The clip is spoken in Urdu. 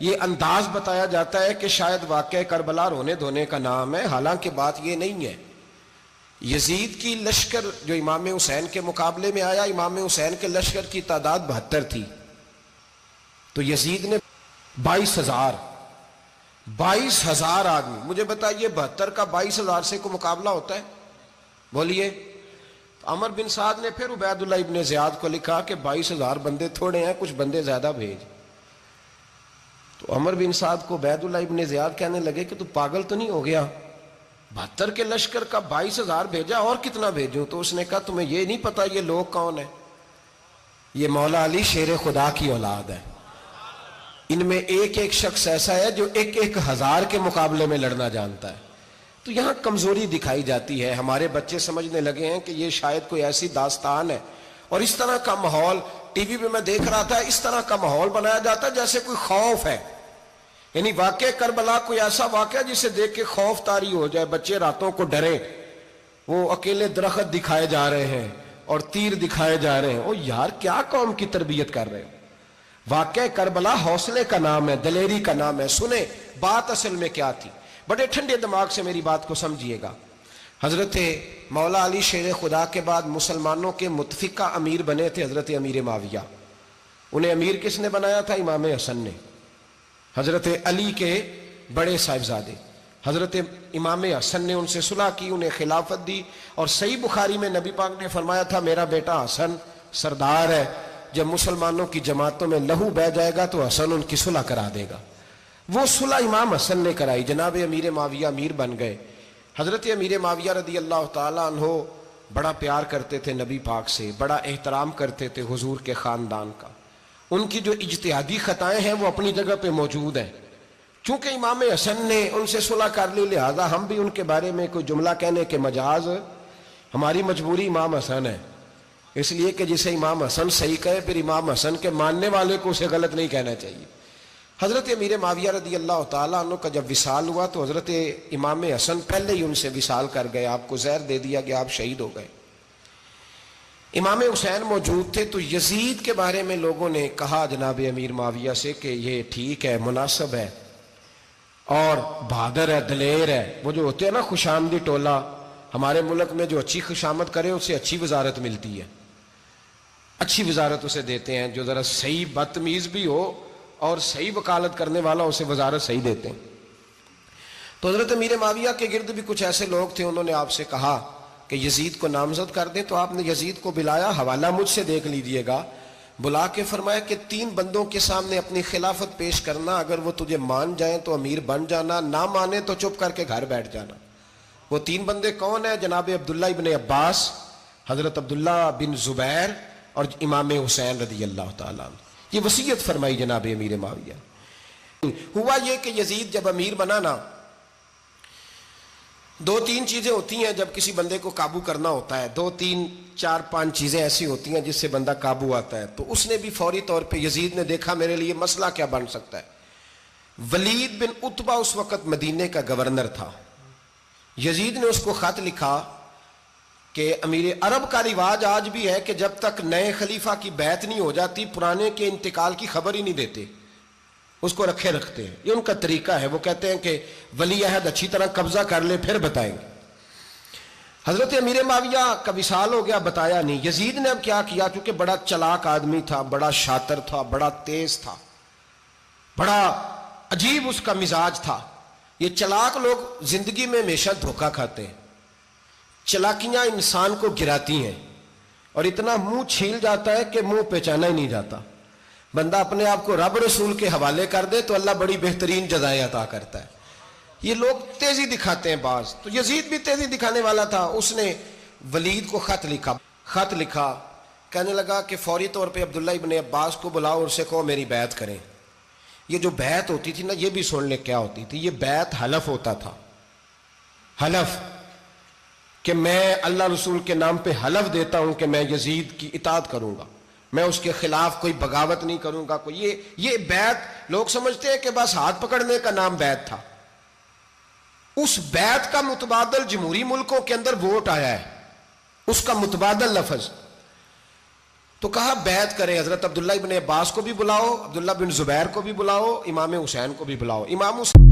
یہ انداز بتایا جاتا ہے کہ شاید واقعہ کربلا رونے دھونے کا نام ہے، حالانکہ بات یہ نہیں ہے۔ یزید کی لشکر جو امام حسین کے مقابلے میں آیا، امام حسین کے لشکر کی تعداد 72 تھی، تو یزید نے 22,000 آدمی، مجھے بتائیے 72 کا 22,000 سے کوئی مقابلہ ہوتا ہے؟ بولیے۔ عمر بن سعد نے پھر عبید اللہ ابن زیاد کو لکھا کہ 22,000 بندے تھوڑے ہیں، کچھ بندے زیادہ بھیج۔ تو عمر بن سعد کو عبید اللہ ابن زیاد کہنے لگے کہ تو پاگل تو نہیں ہو گیا، 72 کے لشکر کا 22,000 بھیجا، اور کتنا بھیجوں؟ تو اس نے کہا تمہیں یہ نہیں پتا یہ لوگ کون ہیں؟ یہ مولا علی شیر خدا کی اولاد ہے، ان میں ایک ایک شخص ایسا ہے جو 1,000 کے مقابلے میں لڑنا جانتا ہے۔ تو یہاں کمزوری دکھائی جاتی ہے، ہمارے بچے سمجھنے لگے ہیں کہ یہ شاید کوئی ایسی داستان ہے، اور اس طرح کا ماحول ٹی وی پہ میں دیکھ رہا تھا، اس طرح کا ماحول بنایا جاتا ہے جیسے کوئی خوف ہے، یعنی واقع کربلا کوئی ایسا واقعہ جسے دیکھ کے خوف طاری ہو جائے، بچے راتوں کو ڈریں، وہ اکیلے درخت دکھائے جا رہے ہیں اور تیر دکھائے جا رہے ہیں۔ او یار، کیا قوم کی تربیت کر رہے ہیں؟ واقع کربلا حوصلے کا نام ہے، دلیری کا نام ہے۔ سنیں بات اصل میں کیا تھی، بڑے ٹھنڈے دماغ سے میری بات کو سمجھیے گا۔ حضرت مولا علی شیر خدا کے بعد مسلمانوں کے متفقہ امیر بنے تھے حضرت امیر معاویہ۔ انہیں امیر کس نے بنایا تھا؟ امام حسن نے، حضرت علی کے بڑے صاحبزادے۔ حضرت امام حسن نے ان سے صلح کی، انہیں خلافت دی، اور صحیح بخاری میں نبی پاک نے فرمایا تھا میرا بیٹا حسن سردار ہے، جب مسلمانوں کی جماعتوں میں لہو بہہ جائے گا تو حسن ان کی صلح کرا دے گا۔ وہ صلح امام حسن نے کرائی، جناب امیر معاویہ امیر بن گئے۔ حضرت امیر معاویہ رضی اللہ تعالیٰ عنہ بڑا پیار کرتے تھے نبی پاک سے، بڑا احترام کرتے تھے حضور کے خاندان کا۔ ان کی جو اجتہادی خطائیں ہیں وہ اپنی جگہ پہ موجود ہیں، چونکہ امام حسن نے ان سے صلح کر لی، لہذا ہم بھی ان کے بارے میں کوئی جملہ کہنے کے مجاز، ہماری مجبوری امام حسن ہے، اس لیے کہ جسے امام حسن صحیح کہے پھر امام حسن کے ماننے والے کو اسے غلط نہیں کہنا چاہیے۔ حضرت امیر معاویہ رضی اللہ تعالیٰ عنہ کا جب وصال ہوا تو حضرت امام حسن پہلے ہی ان سے وصال کر گئے، آپ کو زہر دے دیا کہ آپ شہید ہو گئے۔ امام حسین موجود تھے، تو یزید کے بارے میں لوگوں نے کہا جناب امیر معاویہ سے کہ یہ ٹھیک ہے، مناسب ہے، اور بہادر ہے، دلیر ہے۔ وہ جو ہوتے ہیں نا خوش آمدی ٹولہ، ہمارے ملک میں جو اچھی خوشامد کرے اسے اچھی وزارت ملتی ہے، اچھی وزارت اسے دیتے ہیں، جو ذرا صحیح بدتمیز بھی ہو اور صحیح وکالت کرنے والا اسے وزارت صحیح دیتے ہیں۔ تو حضرت امیر معاویہ کے گرد بھی کچھ ایسے لوگ تھے، انہوں نے آپ سے کہا کہ یزید کو نامزد کر دیں، تو آپ نے یزید کو بلایا، حوالہ مجھ سے دیکھ لیجئے گا، بلا کے فرمایا کہ 3 بندوں کے سامنے اپنی خلافت پیش کرنا، اگر وہ تجھے مان جائیں تو امیر بن جانا، نہ مانے تو چپ کر کے گھر بیٹھ جانا۔ وہ 3 بندے کون ہیں؟ جناب عبداللہ ابن عباس، حضرت عبداللہ بن زبیر اور امام حسین رضی اللہ تعالیٰ عنہ۔ یہ وصیت فرمائی جناب امیر معاویہ۔ ہوا یہ کہ یزید جب امیر بنا نا، 2-3 چیزیں ہوتی ہیں جب کسی بندے کو قابو کرنا ہوتا ہے، 2-3-4-5 چیزیں ایسی ہوتی ہیں جس سے بندہ قابو آتا ہے۔ تو اس نے بھی فوری طور پہ، یزید نے دیکھا میرے لیے مسئلہ کیا بن سکتا ہے۔ ولید بن عتبہ اس وقت مدینے کا گورنر تھا، یزید نے اس کو خط لکھا کہ امیر عرب کا رواج آج بھی ہے کہ جب تک نئے خلیفہ کی بیعت نہیں ہو جاتی پرانے کے انتقال کی خبر ہی نہیں دیتے، اس کو رکھے رکھتے ہیں، یہ ان کا طریقہ ہے۔ وہ کہتے ہیں کہ ولی عہد اچھی طرح قبضہ کر لے پھر بتائیں گے۔ حضرت امیر معاویہ کا وصال ہو گیا، بتایا نہیں۔ یزید نے اب کیا کیا، چونکہ بڑا چلاک آدمی تھا، بڑا شاطر تھا، بڑا تیز تھا، بڑا عجیب اس کا مزاج تھا۔ یہ چلاک لوگ زندگی میں ہمیشہ دھوکہ کھاتے ہیں، چلاکیاں انسان کو گراتی ہیں اور اتنا منہ چھیل جاتا ہے کہ منہ پہچانا ہی نہیں جاتا۔ بندہ اپنے آپ کو رب رسول کے حوالے کر دے تو اللہ بڑی بہترین جزائیں عطا کرتا ہے۔ یہ لوگ تیزی دکھاتے ہیں بعض، تو یزید بھی تیزی دکھانے والا تھا۔ اس نے ولید کو خط لکھا، کہنے لگا کہ فوری طور پہ عبداللہ ابن عباس کو بلاؤ اور اسے کہو میری بیعت کریں۔ یہ جو بیعت ہوتی تھی نا، یہ بھی سن لے کیا ہوتی تھی۔ یہ بیعت حلف ہوتا تھا، حلف کہ میں اللہ رسول کے نام پہ حلف دیتا ہوں کہ میں یزید کی اطاعت کروں گا، میں اس کے خلاف کوئی بغاوت نہیں کروں گا۔ کوئی یہ بیعت لوگ سمجھتے ہیں کہ بس ہاتھ پکڑنے کا نام بیعت تھا۔ اس بیعت کا متبادل جمہوری ملکوں کے اندر ووٹ آیا ہے، اس کا متبادل لفظ۔ تو کہا بیعت کرے، حضرت عبداللہ ابن عباس کو بھی بلاؤ، عبداللہ بن زبیر کو بھی بلاؤ، امام حسین کو بھی بلاؤ۔ امام حسین